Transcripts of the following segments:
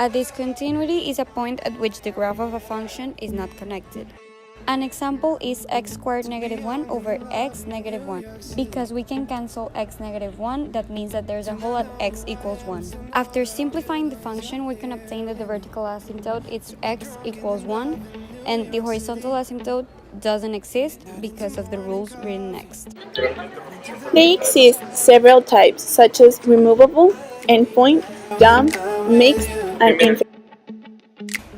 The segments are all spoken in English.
A discontinuity is a point at which the graph of a function is not connected. An example is x squared negative 1 over x negative 1. Because we can cancel x negative 1, that means that there's a hole at x equals 1. After simplifying the function, we can obtain that the vertical asymptote is x equals 1, and the horizontal asymptote doesn't exist because of the rules written next. They exist several types, such as removable, endpoint, jump, mixed, and infinite.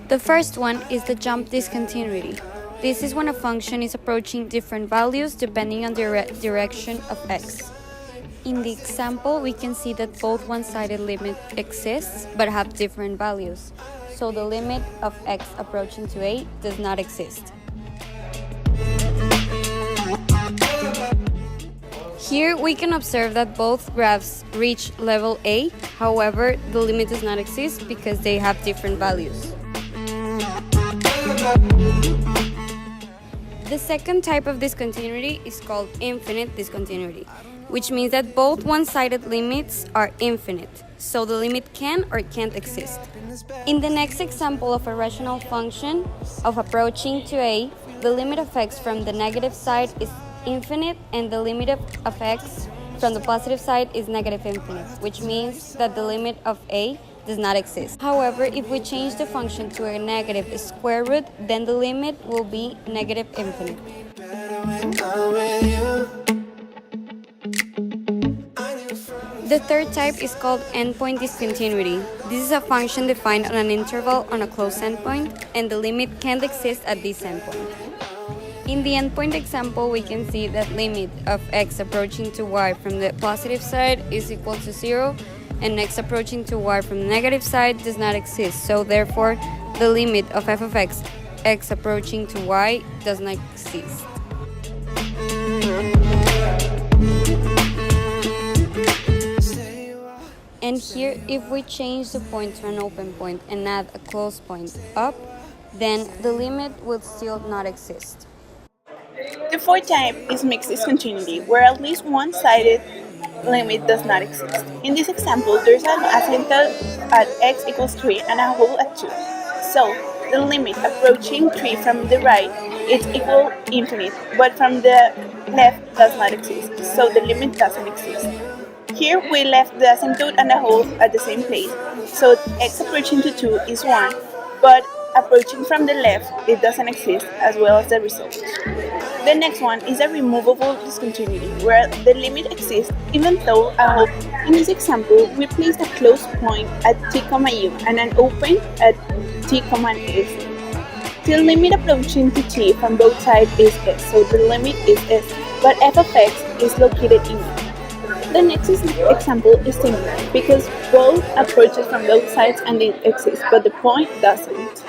The first one is the jump discontinuity. This is when a function is approaching different values depending on the direction of x. In the example, we can see that both one-sided limit exists but have different values. So the limit of x approaching to a does not exist. Here we can observe that both graphs reach level a, however, the limit does not exist because they have different values. The second type of discontinuity is called infinite discontinuity, which means that both one-sided limits are infinite, so the limit can or can't exist. In the next example of a rational function of approaching to a, the limit of x from the negative side is infinite and the limit of x from the positive side is negative infinite, which means that the limit of a does not exist. However, if we change the function to a negative square root, then the limit will be negative infinite. The third type is called endpoint discontinuity. This is a function defined on an interval on a closed endpoint, and the limit can't exist at this endpoint. In the endpoint example, we can see that limit of x approaching to y from the positive side is equal to 0, and x approaching to y from the negative side does not exist, so therefore the limit of f of x approaching to y does not exist. And here, if we change the point to an open point and add a closed point up, then the limit will still not exist. The fourth type is mixed discontinuity, where at least one-sided limit does not exist. In this example, there's an asymptote at x equals 3 and a hole at 2. So, the limit approaching 3 from the right is equal infinite, but from the left does not exist, so the limit doesn't exist. Here we left the asymptote and the hole at the same place, so x approaching to 2 is 1, but approaching from the left it doesn't exist, as well as the result. The next one is a removable discontinuity, where the limit exists even though a hole. In this example, we placed a closed point at t, u and an open at t, s. The limit approaching to t from both sides is s, so the limit is s, but f of x is located in it. The next example is similar, because both approaches from both sides and it exists, but the point doesn't.